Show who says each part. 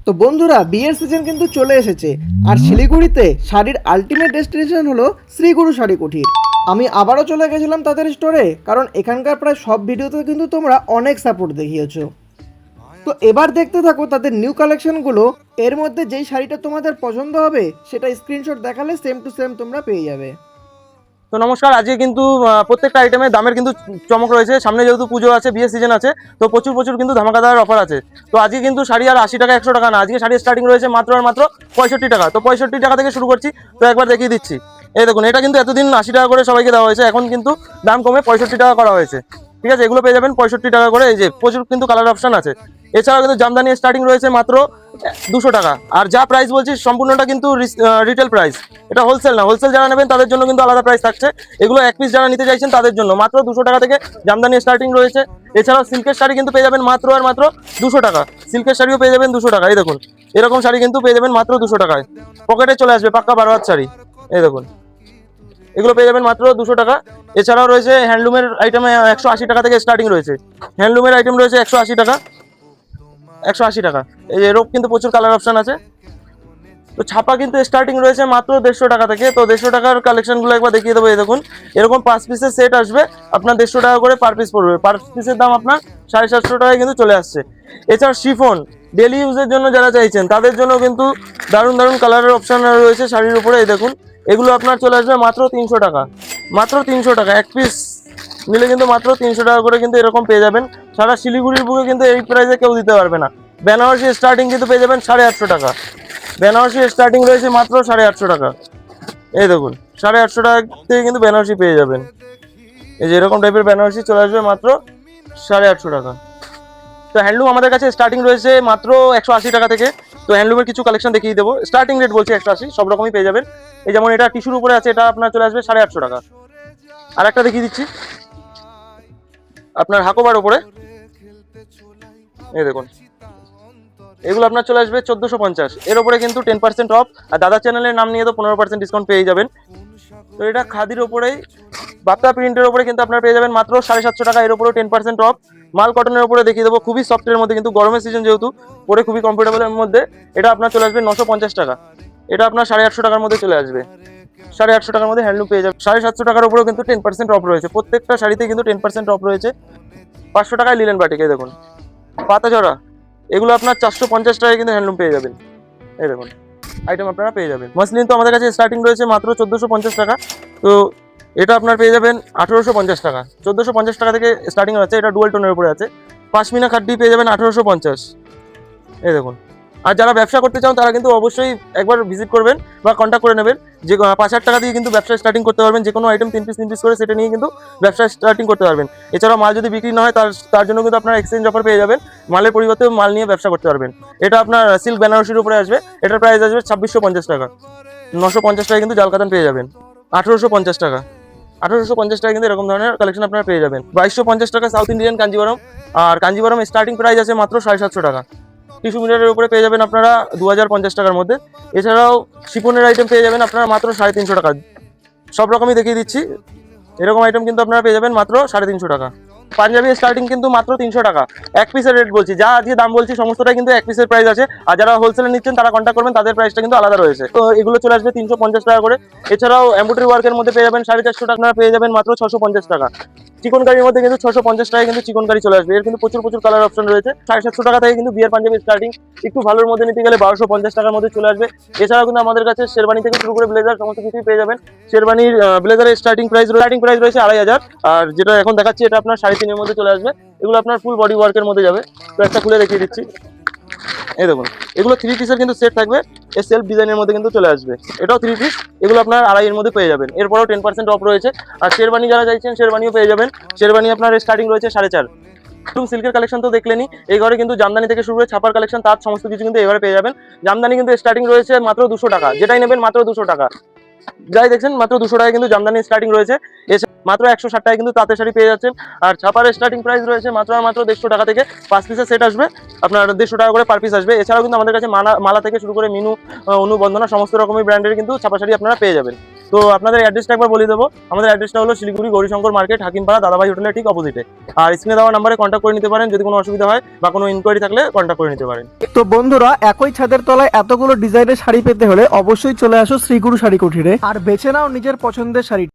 Speaker 1: তো বন্ধুরা, বিয়ের সিজন কিন্তু চলে এসেছে আর শিলিগুড়িতে শাড়ির আলটিমেট ডেস্টিনেশন হলো শ্রীগুরু শাড়ি কুঠির। আমি আবারও চলে গেছিলাম তাদের স্টোরে, কারণ এখানকার প্রায় সব ভিডিওতে কিন্তু তোমরা অনেক সাপোর্ট দেখিয়েছো। তো এবার দেখতে থাকো তাদের নিউ কালেকশনগুলো। এর মধ্যে যেই শাড়িটা তোমাদের পছন্দ হবে সেটা স্ক্রিনশট দেখালে সেম টু সেম তোমরা পেয়ে যাবে।
Speaker 2: তো নমস্কার, আজকে কিন্তু প্রত্যেকটা আইটেমের দামের কিন্তু চমক রয়েছে। সামনে যেহেতু পুজো আছে, বিয়ের সিজন আছে, তো প্রচুর প্রচুর কিন্তু ধামাকাদার অফার আছে। তো আজকে কিন্তু শাড়ি আর 80 টাকা 100 টাকা না, আজকে শাড়ি স্টার্টিং রয়েছে মাত্র আর মাত্র 65 টাকা। তো 65 টাকা থেকে শুরু করছি। তো একবার দেখিয়ে দিচ্ছি। এই দেখুন, এটা কিন্তু এতদিন 80 টাকা করে সবাইকে দেওয়া হয়েছে, এখন কিন্তু দাম কমে 65 টাকা করা হয়েছে। ঠিক আছে, এগুলো পেয়ে যাবেন 65 টাকা করে। এই যে প্রচুর কিন্তু কালার অপশন আছে। এছাড়াও কিন্তু জামদানি স্টার্টিং রয়েছে মাত্র 200 টাকা। আর যা প্রাইস বলছি সম্পূর্ণটা কিন্তু রিটেল প্রাইস, এটা হোলসেল না। হোলসেল যারা নেবেন তাদের জন্য কিন্তু আলাদা প্রাইস থাকছে। এগুলো এক পিস যারা নিতে চাইছেন তাদের জন্য মাত্র 200 টাকা থেকে জামদানি স্টার্টিং রয়েছে। এছাড়াও সিল্কের শাড়ি কিন্তু পেয়ে যাবেন মাত্র আর মাত্র 200 টাকা। সিল্কের শাড়িও পেয়ে যাবেন 200 টাকা। এই দেখুন, এরকম শাড়ি কিন্তু পেয়ে যাবেন মাত্র 200 টাকায়। পকেটে চলে আসবে পাক্কা 12 হাত শাড়ি। এই দেখুন, এগুলো পেয়ে যাবেন মাত্র 200 টাকা। এছাড়াও রয়েছে হ্যান্ডলুমের আইটেমে 180 টাকা থেকে স্টার্টিং রয়েছে। হ্যান্ডলুমের আইটেম রয়েছে 180 টাকা। 180 টাকা। এই এরকম কিন্তু প্রচুর কালার অপশন আছে। তো ছাপা কিন্তু স্টার্টিং রয়েছে মাত্র 150 টাকা থেকে। তো 150 টাকার কালেকশনগুলো একবার দেখিয়ে দেবো। এই দেখুন, এরকম 5 পিসের সেট আসবে, আপনার 150 টাকা করে পার পিস পড়বে। পার পিসের দাম আপনার 750 টাকায় কিন্তু চলে আসছে। এছাড়া শিফন ডেলি ইউজের জন্য যারা চাইছেন তাদের জন্য কিন্তু দারুণ দারুণ কালারের অপশন রয়েছে শাড়ির উপরে। এই দেখুন, এগুলো আপনার চলে আসবে মাত্র 300 টাকা। মাত্র 300 টাকা এক পিস নিলে কিন্তু মাত্র 300 টাকা করে কিন্তু এরকম পেয়ে যাবেন। সারা শিলিগুড়ির বুকে কিন্তু এই প্রাইসে কেউ দিতে পারবে না। বেনারসি স্টার্টিং কিন্তু পেয়ে যাবেন 850 টাকা। বেনারসি স্টার্টিং রয়েছে মাত্র 850 টাকা। এই দেখুন, 850 টাকা থেকে কিন্তু বেনারসি পেয়ে যাবেন। এই যে এরকম টাইপের বেনারসি চলে আসবে মাত্র 850 টাকা। তো হ্যান্ডলুম আমাদের কাছে স্টার্টিং রয়েছে মাত্র 180 টাকা থেকে। তো হ্যান্ডলুমের কিছু কালেকশন দেখিয়ে দেবো। স্টার্টিং রেট বলছি 180, সব রকমই পেয়ে যাবেন। এই যেমন এটা টিস্যুর উপরে আছে, এটা আপনার চলে আসবে 850 টাকা। আর একটা দেখিয়ে দিচ্ছি আপনার হাকোবার উপরে। এই দেখুন, এগুলো আপনার চলে আসবে 1450। এর উপরে কিন্তু 10% অফ। আর দাদা চ্যানেলের নাম নিয়ে তো 15% ডিসকাউন্ট পেয়ে যাবেন। তো এটা খাদির ওপরেই বাপ্তা প্রিন্টের উপরে কিন্তু আপনারা পেয়ে যাবেন মাত্র 750 টাকা। এর উপরেও 10% অফ। মাল কটনের উপরে দেখিয়ে দেবো, খুবই সফটের মধ্যে, কিন্তু গরমের সিজন যেহেতু পরে খুবই কমফোর্টেবলের মধ্যে। এটা আপনার চলে আসবে 950 টাকা। এটা আপনার 850 টাকার মধ্যে চলে আসবে। 850 টাকার মধ্যে হ্যান্ডলুম পেয়ে যাবে। 750 টাকার উপরেও কিন্তু 10% অফ রয়েছে। প্রত্যেকটা শাড়িতে কিন্তু 10% অফ রয়েছে। 500 টাকায় লিলেন বাটিকে দেখুন, পাতা জড়া, এগুলো আপনার 450 টাকায় কিন্তু হ্যান্ডলুম পেয়ে যাবেন। এই দেখুন, আইটেম আপনারা পেয়ে যাবেন। মাসলিন তো আমাদের কাছে স্টার্টিং রয়েছে মাত্র 1450 টাকা। তো এটা আপনার পেয়ে যাবেন 1850 টাকা। 1450 টাকা থেকে স্টার্টিং আছে। এটা ডুয়াল টোনের উপরে আছে। পাশমিনা খাড্ডি পেয়ে যাবেন 1850। এই দেখুন। আর যারা ব্যবসা করতে চান তারা কিন্তু অবশ্যই একবার ভিজিট করবেন বা কন্ট্যাক্ট করে নেবেন। যে 5,000 টাকা দিয়ে কিন্তু ব্যবসা স্টার্টিং করতে পারবেন। যে কোনো আইটেম 3 পিস করে সেটা নিয়ে কিন্তু ব্যবসা স্টার্টিং করতে পারবেন। এছাড়াও মাল যদি বিক্রি না হয় তার জন্য কিন্তু আপনারা এক্সচেঞ্জ অফার পেয়ে যাবেন। মালের পরিবর্তে মাল নিয়ে ব্যবসা করতে পারবেন। এটা আপনার সিল্ক বেনারসির উপরে আসবে। এটার প্রাইস আসবে 2650 টাকা। 950 টাকা কিন্তু জাল কাতান পেয়ে যাবেন। 1850 টাকা। 1850 টাকা কিন্তু এরকম ধরনের কালেকশন আপনারা পেয়ে যাবেন। 2250 টাকা সাউথ ইন্ডিয়ান কাঞ্জিবরম। আর কাঞ্জিবরম স্টার্টিং প্রাইস আছে মাত্র 750 টাকা। টিস্যু মিটারের উপরে পেয়ে যাবেন আপনারা 2050 টাকার মধ্যে। এছাড়াও শিপনের আইটেম পেয়ে যাবেন আপনারা মাত্র 350 টাকা। সব রকমই দেখিয়ে দিচ্ছি। এরকম আইটেম কিন্তু আপনারা পেয়ে যাবেন মাত্র 350 টাকা। পাঞ্জাবি স্টার্টিং কিন্তু মাত্র 300 টাকা। এক পিসের রেট বলছি, যা আজকে দাম বলছি সমস্তটাই কিন্তু এক পিসের প্রাইস আছে। আর যারা হোলসেলে নিচ্ছেন তারা কন্ট্যাক্ট করবেন, তাদের প্রাইসটা কিন্তু আলাদা রয়েছে। তো এগুলো চলে আসবে 350 টাকা করে। এছাড়াও এমব্রয়ডারি ওয়ার্কের মধ্যে পেয়ে যাবেন 450 টাকা, আপনারা পেয়ে যাবেন মাত্র 650 টাকা। চিকনকারির মধ্যে কিন্তু 650 টাকায় কিন্তু চিকনকারি চলে আসবে। এর কিন্তু প্রচুর প্রচুর কালার অপশন রয়েছে। 750 টাকা থেকে কিন্তু বিয়ের পাঞ্জাবি স্টার্টিং। একটু ভালোর মধ্যে নিতে গেলে 1250 টাকার মধ্যে চলে আসবে। এছাড়াও কিন্তু আমাদের কাছে শেরবানি থেকে শুরু করে ব্লেজার সমস্ত কিছুই পেয়ে যাবেন। শেরবানির ব্লেজারের স্টার্টিং প্রাইস রয়েছে 2500। আর যেটা এখন দেখাচ্ছি এটা আপনার 3.5 মধ্যে চলে আসবে। এগুলো আপনার ফুল বডি ওয়ার্কের মধ্যে যাবে। তো একটা খুলে দেখিয়ে দিচ্ছি। এই দেখুন, এগুলো 3 পিসের কিন্তু সেট থাকবে। এই সেলফ ডিজাইনের মধ্যে কিন্তু চলে আসবে। এটাও 3 পিস। এগুলো আপনার 2.5 মধ্যে পেয়ে যাবেন। এরপরেও 10% অফ রয়েছে। আর শেরবানি যারা চাইছেন শেরবানিও পেয়ে যাবেন। শেরবানি আপনার স্টার্টিং রয়েছে 4.5। সিল্কের কালেকশন তো দেখলেনি। এই ঘরে কিন্তু জামদানি থেকে শুরু করে ছাপার কালেকশন তার সমস্ত কিছু কিন্তু এবারে পেয়ে যাবেন। জামদানি কিন্তু স্টার্টিং রয়েছে মাত্র 200 টাকা। যেটাই নেবেন মাত্র 200 টাকা। যাই দেখছেন মাত্র 200 টাকায় কিন্তু জামদানি স্টার্টিং রয়েছে। এসে মাত্র 160 টাকায় কিন্তু তাঁতের শাড়ি পেয়ে যাচ্ছেন। আর ছাপার স্টার্টিং প্রাইস রয়েছে মাত্র 150 টাকা থেকে। 5 পিসের সেট আসবে, আপনার 150 টাকা করে পার পিস আসবে। এছাড়াও কিন্তু আমাদের কাছে মালা থেকে শুরু করে মিনু, অনু, বন্দনা সমস্ত রকমের ব্র্যান্ডের কিন্তু ছাপা শাড়ি আপনারা পেয়ে যাবেন। তো আপনাদের অ্যাড্রেসটা একবার বলে দেবো। আমাদের অ্যাড্রেসটা হলো শিলিগুড়ি গৌরীশঙ্কর মার্কেট, হাকিমপাড়া, দাদাভাই হোটেলের ঠিক অপোজিটে। আর স্ক্রিনে দেওয়া নাম্বারে কন্ট্যাক্ট করে নিতে পারেন যদি কোনো অসুবিধা হয় বা কোনো ইনকোয়ারি থাকলে কন্ট্যাক্ট করে নিতে পারেন।
Speaker 1: তো বন্ধুরা, একই ছাদের তলায় এতগুলো ডিজাইনের শাড়ি পেতে হলে অবশ্যই চলে আসো শ্রীগুরু শাড়ি কুঠিরে আর বেছে নাও নিজের পছন্দের শাড়ি।